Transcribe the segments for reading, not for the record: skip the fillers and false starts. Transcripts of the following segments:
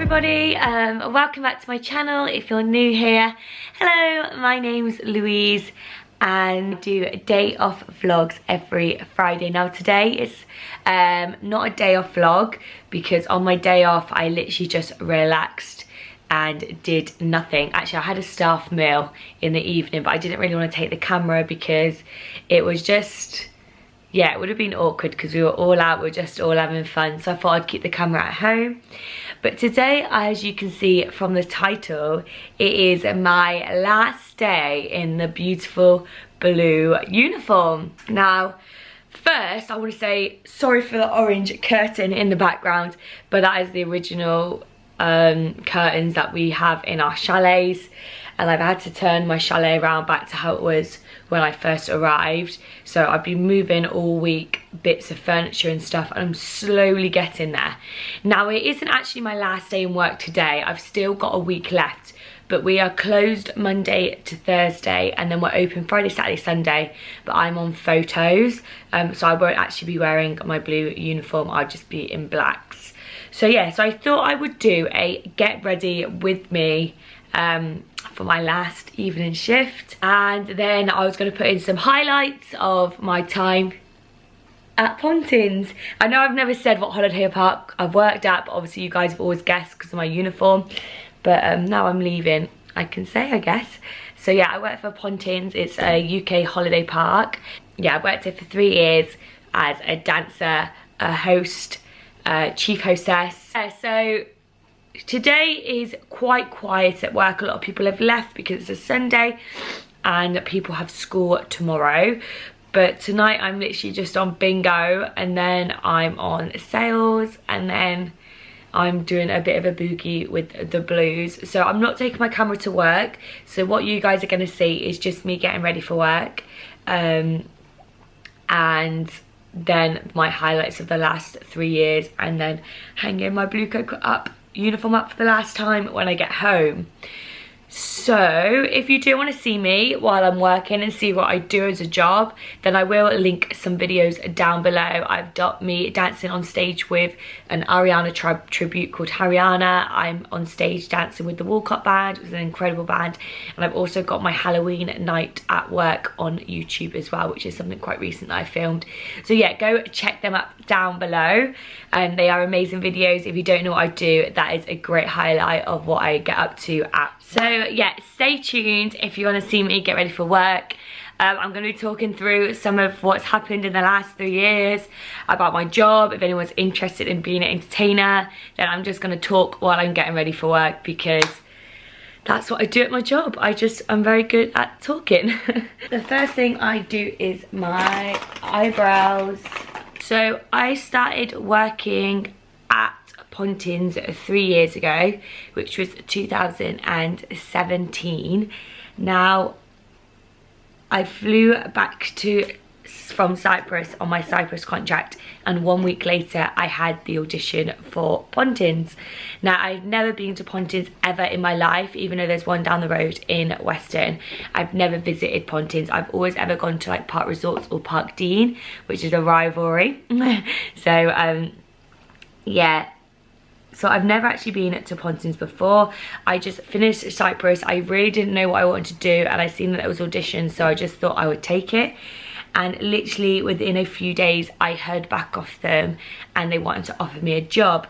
everybody, welcome back to my channel if you're new here. Hello, my name's Louise and I do day off vlogs every Friday. Now today is not a day off vlog because on my day off I literally just relaxed and did nothing. Actually, I had a staff meal in the evening, but I didn't really want to take the camera because it was just, yeah, it would have been awkward because we were all out, we were just all having fun. So I thought I'd keep the camera at home. But today, as you can see from the title, it is my last day in the beautiful blue uniform. Now, first, I want to say sorry for the orange curtain in the background, but that is the original curtains that we have in our chalets, and I've had to turn my chalet around back to how it was when I first arrived. So I've been moving all week bits of furniture and stuff, and I'm slowly getting there. Now it isn't actually my last day in work today, I've still got a week left, but we are closed Monday to Thursday and then we're open Friday, Saturday, Sunday, but I'm on photos, so I won't actually be wearing my blue uniform, I'll just be in blacks. So yeah, so I thought I would do a get ready with me for my last evening shift, and then I was going to put in some highlights of my time at Pontins. I know I've never said what holiday park I've worked at, but obviously you guys have always guessed because of my uniform, but now I'm leaving, I can say, I guess. So yeah, I work for Pontins. It's a UK holiday park. Yeah, I worked here for 3 years as a dancer, a host, chief hostess. So today is quite quiet at work. A lot of people have left because it's a Sunday and people have school tomorrow. But tonight I'm literally just on bingo, and then I'm on sales, and then I'm doing a bit of a boogie with the blues. So I'm not taking my camera to work. So what you guys are going to see is just me getting ready for work. And then my highlights of the last 3 years, and then hanging my Bluecoat uniform up for the last time when I get home. So if you do want to see me while I'm working and see what I do as a job, then I will link some videos down below. I've got me dancing on stage with an Hariana tribute called Hariana. I'm on stage dancing with the Ware-Armstrong band. It was an incredible band. And I've also got my Halloween night at work on YouTube as well, which is something quite recent that I filmed. So yeah, go check them up down below. And they are amazing videos. If you don't know what I do, that is a great highlight of what I get up to at. So yeah, stay tuned if you want to see me get ready for work. I'm going to be talking through some of what's happened in the last 3 years, about my job. If anyone's interested in being an entertainer, then I'm just going to talk while I'm getting ready for work because that's what I do at my job. I'm very good at talking. The first thing I do is my eyebrows. So I started working at Pontins 3 years ago, which was 2017. Now I flew back from Cyprus on my Cyprus contract, and 1 week later I had the audition for Pontins. Now I've never been to Pontins ever in my life, even though there's one down the road in Weston. I've never visited Pontins. I've always ever gone to like Park Resorts or Park Dean, which is a rivalry. So yeah, so I've never actually been to Pontins before. I just finished Cyprus. I really didn't know what I wanted to do, and I seen that there was auditions, so I just thought I would take it. And literally within a few days I heard back off them and they wanted to offer me a job.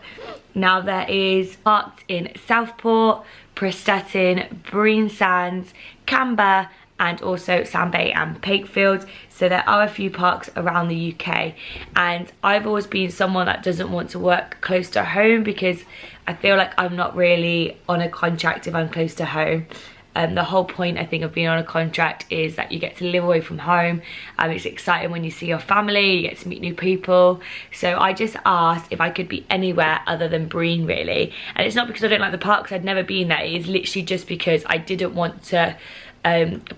Now there is parks in Southport, Prestatyn, Breen Sands, Canberra, and also Sandbay and Pakefield. So there are a few parks around the UK, and I've always been someone that doesn't want to work close to home because I feel like I'm not really on a contract if I'm close to home. The whole point, I think, of being on a contract is that you get to live away from home. It's exciting when you see your family, you get to meet new people. So I just asked if I could be anywhere other than Breen, really. And it's not because I don't like the parks, I'd never been there. It's literally just because I didn't want to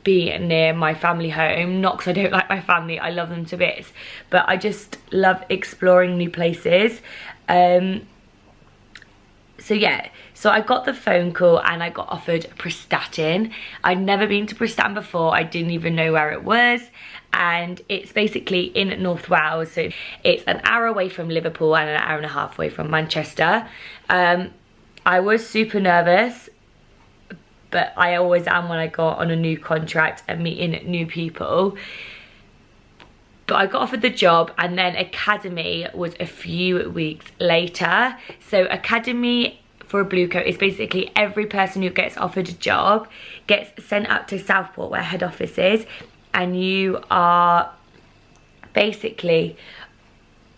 be near my family home. Not because I don't like my family, I love them to bits, but I just love exploring new places. So yeah, so I got the phone call and I got offered Prestatyn. I'd never been to Prestatyn before, I didn't even know where it was, and it's basically in North Wales, so it's an hour away from Liverpool and an hour and a half away from Manchester. I was super nervous, but I always am when I go on a new contract and meeting new people. But I got offered the job, and then academy was a few weeks later. So academy for a Bluecoat is basically every person who gets offered a job gets sent up to Southport, where head office is, and you are basically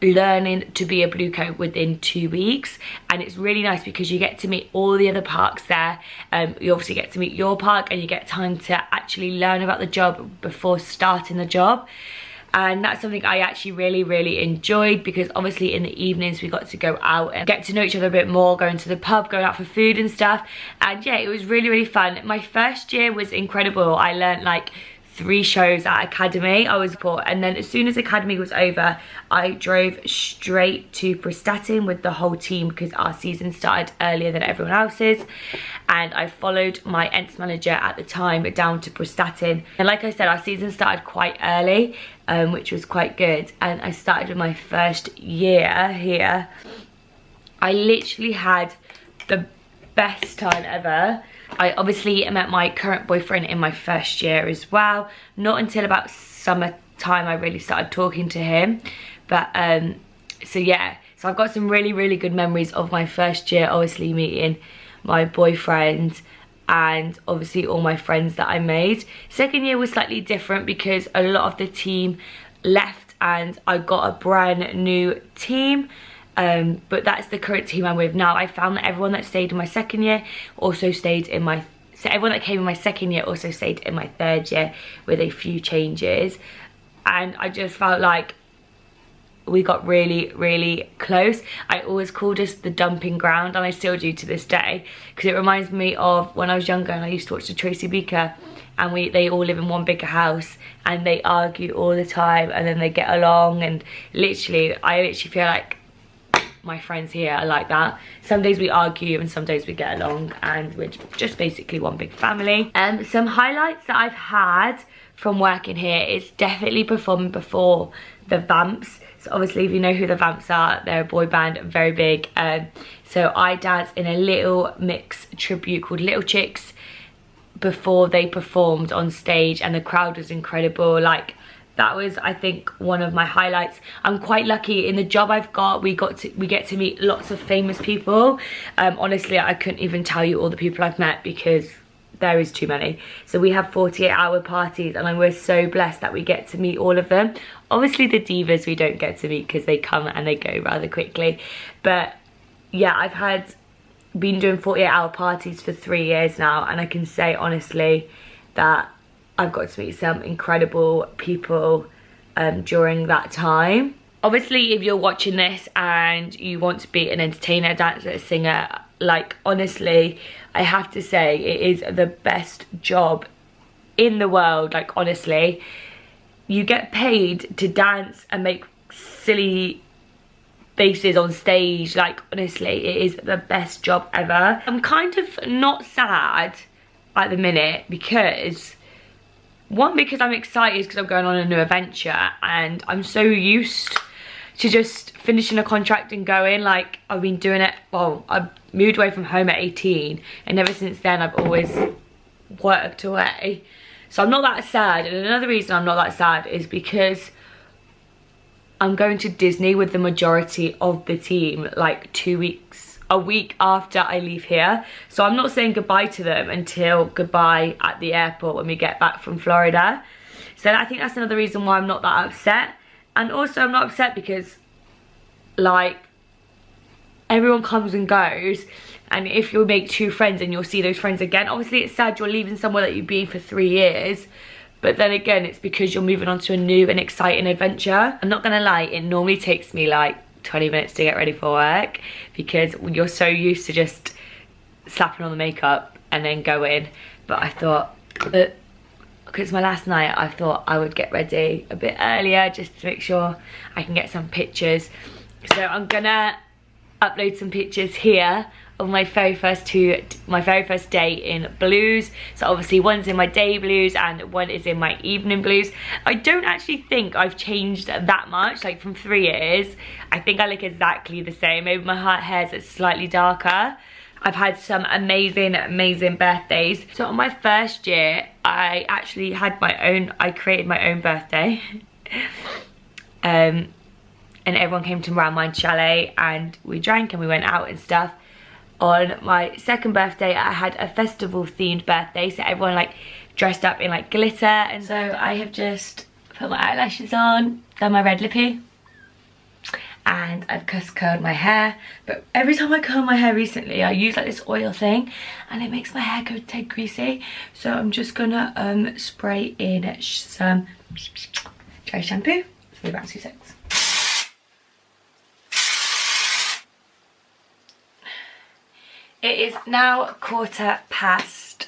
learning to be a Bluecoat within 2 weeks. And it's really nice because you get to meet all the other parks there. You obviously get to meet your park, and you get time to actually learn about the job before starting the job. And that's something I actually really enjoyed, because obviously in the evenings we got to go out and get to know each other a bit more, going to the pub, going out for food and stuff. And yeah, it was really fun. My first year was incredible. I learned like 3 shows at academy. And then as soon as academy was over, I drove straight to Prestatyn with the whole team, because our season started earlier than everyone else's, and I followed my Ents manager at the time down to Prestatyn. And like I said, our season started quite early, which was quite good, and I started with my first year here. I literally had the best time ever. I obviously met my current boyfriend in my first year as well. Not until about summertime I really started talking to him. But so yeah, so I've got some really good memories of my first year, obviously meeting my boyfriend and obviously all my friends that I made. Second year was slightly different because a lot of the team left and I got a brand new team. But that's the current team I'm with now. I found that everyone that stayed in my second year also stayed in my... So everyone that came in my second year also stayed in my third year, with a few changes. And I just felt like we got really close. I always called us the dumping ground, and I still do to this day, because it reminds me of when I was younger and I used to watch the Tracy Beaker, and they all live in one bigger house and they argue all the time and then they get along. And literally, I literally feel like my friends here are like that. Some days we argue and some days we get along, and we're just basically one big family. Some highlights that I've had from working here is definitely performing before the Vamps. So obviously, if you know who the Vamps are, they're a boy band, very big. So I danced in a little mix tribute called Little Chicks before they performed on stage, and the crowd was incredible. Like, that was, I think, one of my highlights. I'm quite lucky in the job I've got. We get to meet lots of famous people. Honestly, I couldn't even tell you all the people I've met because there is too many. So we have 48-hour parties, and we're so blessed that we get to meet all of them. Obviously the divas we don't get to meet because they come and they go rather quickly. But yeah, I've been doing 48-hour parties for 3 years now, and I can say honestly that I've got to meet some incredible people during that time. Obviously, if you're watching this and you want to be an entertainer, dancer, singer, like, honestly, I have to say it is the best job in the world. Like, honestly, you get paid to dance and make silly faces on stage. Like, honestly, it is the best job ever. I'm kind of not sad at the minute because... One, because I'm excited because I'm going on a new adventure, and I'm so used to just finishing a contract and going. Like, I've been doing it, well, I moved away from home at 18, and ever since then I've always worked away. So I'm not that sad. And another reason I'm not that sad is because I'm going to Disney with the majority of the team, like a week after I leave here. So I'm not saying goodbye to them until goodbye at the airport when we get back from Florida. So I think that's another reason why I'm not that upset. And also I'm not upset because, like, everyone comes and goes, and if you make 2 friends and you'll see those friends again, obviously it's sad you're leaving somewhere that you've been for 3 years, but then again it's because you're moving on to a new and exciting adventure. I'm not gonna lie, it normally takes me like 20 minutes to get ready for work because you're so used to just slapping on the makeup and then going. But I thought, because it's my last night, I thought I would get ready a bit earlier just to make sure I can get some pictures. So I'm gonna upload some pictures here of my very first day in blues. So obviously one's in my day blues and one is in my evening blues. I don't actually think I've changed that much, like from 3 years. I think I look exactly the same. Maybe my hair's slightly darker. I've had some amazing birthdays. So on my first year, I actually had I created my own birthday. And everyone came to around my chalet and we drank and we went out and stuff. On my second birthday, I had a festival themed birthday, so everyone like dressed up in like glitter. And so I have just put my eyelashes on, done my red lippy, and I've just curled my hair. But every time I curl my hair recently, I use like this oil thing and it makes my hair go dead greasy. So I'm just gonna spray in some dry shampoo. It's be about 2 seconds. It is now 5:15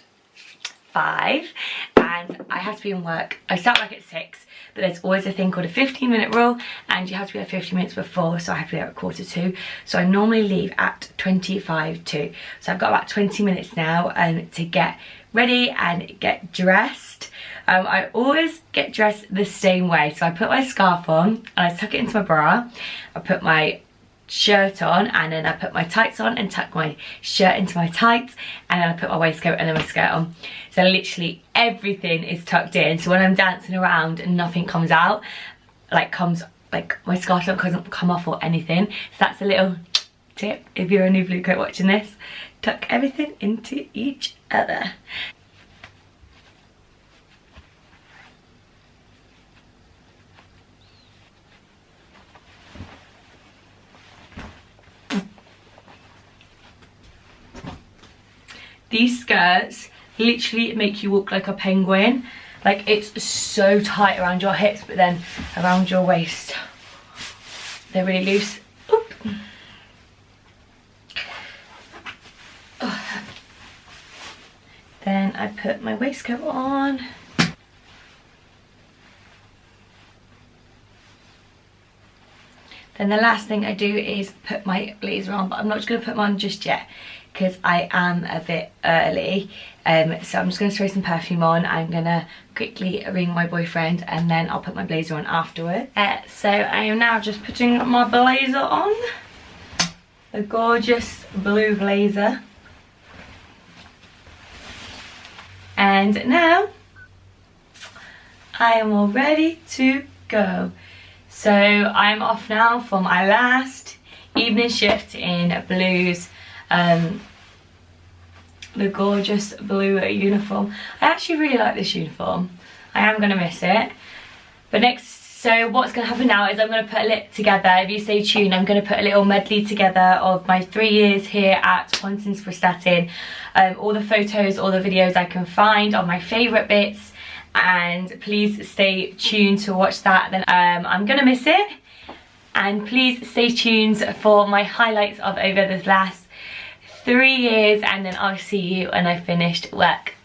and I have to be in work. I start work at 6, but there's always a thing called a 15-minute rule and you have to be there 15 minutes before, so I have to be there at 1:45. So I normally leave at 2. So I've got about 20 minutes now to get ready and get dressed. I always get dressed the same way. So I put my scarf on and I tuck it into my bra. I put my shirt on and then I put my tights on and tuck my shirt into my tights, and then I put my waistcoat and then my skirt on. So literally everything is tucked in, so when I'm dancing around nothing comes out, like my scarf doesn't come off or anything. So that's a little tip if you're a new Bluecoat watching this. Tuck everything into each other. These skirts literally make you look like a penguin. Like, it's so tight around your hips, but then around your waist they're really loose. Oop. Oh. Then I put my waistcoat on. Then the last thing I do is put my blazer on, but I'm not just going to put them on just yet because I am a bit early. So I'm just going to spray some perfume on. I'm going to quickly ring my boyfriend and then I'll put my blazer on afterwards. So I am now just putting my blazer on. A gorgeous blue blazer. And now I am all ready to go. So I'm off now for my last evening shift in Blue's, the gorgeous blue uniform. I actually really like this uniform. I am going to miss it. But so what's going to happen now is I'm going to put a lip together. If you stay tuned, I'm going to put a little medley together of my 3 years here at Prestatyn. All the photos, all the videos I can find on my favourite bits. And please stay tuned to watch that. Then I'm gonna miss it, and please stay tuned for my highlights of over the last 3 years, and then I'll see you when I finished work.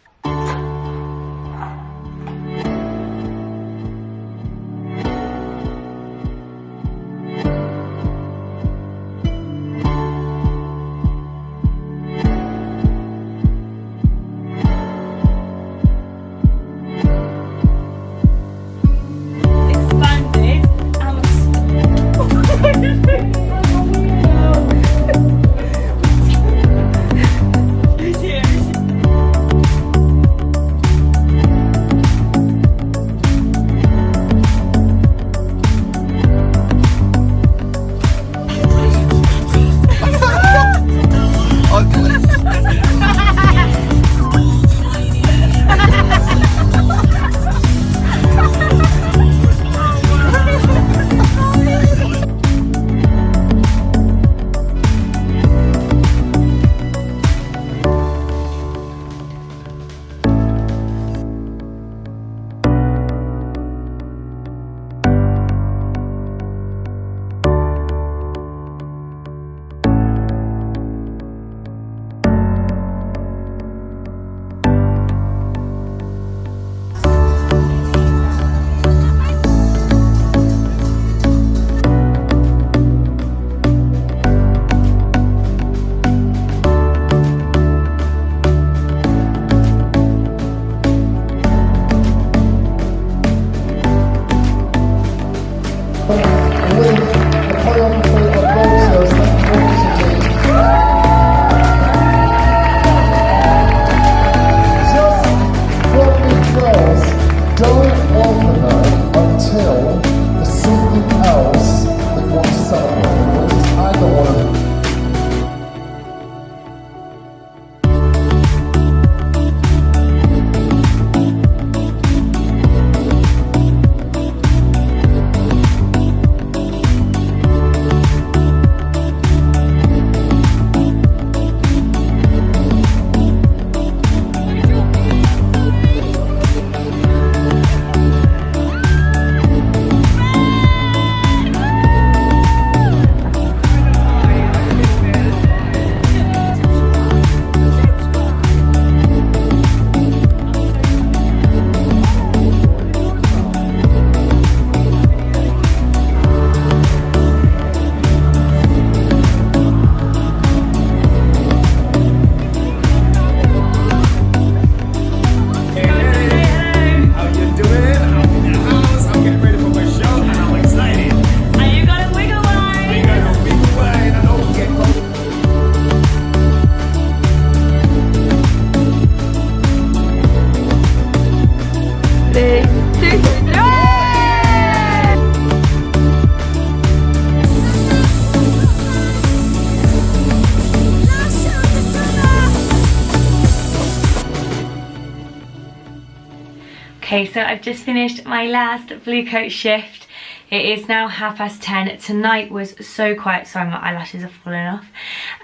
Okay, so I've just finished my last Bluecoat shift. It is now 10:30. Tonight was so quiet. Sorry, my eyelashes are falling off.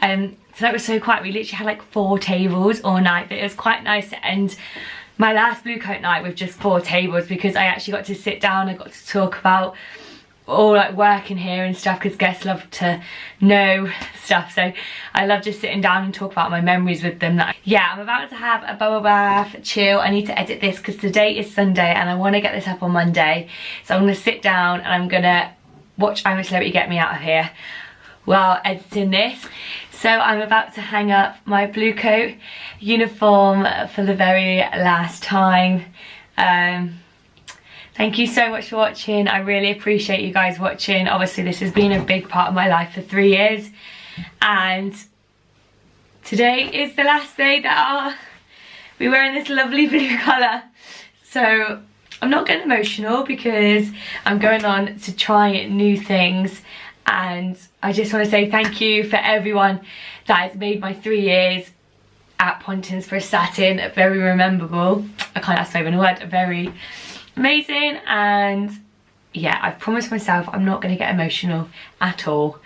Tonight was so quiet. We literally had like 4 tables all night, but it was quite nice to end my last Bluecoat night with just 4 tables, because I actually got to sit down. I got to talk about all like work in here and stuff, because guests love to know stuff, so I love just sitting down and talk about my memories with them. Yeah, I'm about to have a bubble bath, chill. I need to edit this because today is Sunday and I want to get this up on Monday, so I'm going to sit down and I'm going to watch I'm a Celebrity Get Me Out of Here while editing this. So I'm about to hang up my Bluecoat uniform for the very last time. Thank you so much for watching. I really appreciate you guys watching. Obviously this has been a big part of my life for 3 years, and today is the last day that I'll be wearing this lovely blue colour. So I'm not getting emotional because I'm going on to try new things, and I just want to say thank you for everyone that has made my 3 years at Pontins Prestatyn very rememberable. I can't ask even a word. Very amazing. And yeah, I've promised myself I'm not going to get emotional at all,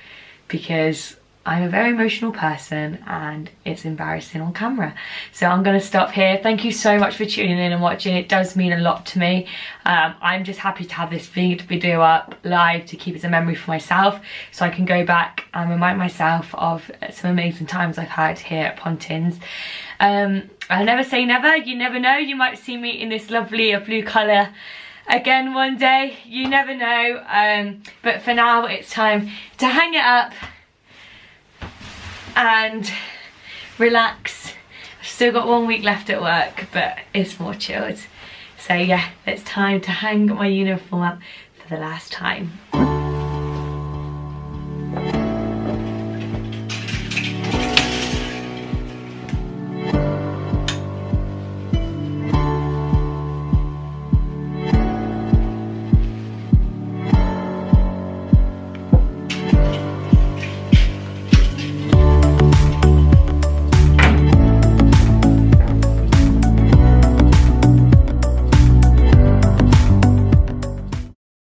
because I'm a very emotional person and it's embarrassing on camera. So I'm going to stop here. Thank you so much for tuning in and watching. It does mean a lot to me. I'm just happy to have this video up live to keep it as a memory for myself, so I can go back and remind myself of some amazing times I've had here at Pontins. I'll never say never. You never know, you might see me in this lovely blue colour again one day. You never know. But for now it's time to hang it up and relax. I've still got 1 week left at work, but it's more chilled. So yeah, it's time to hang my uniform up for the last time.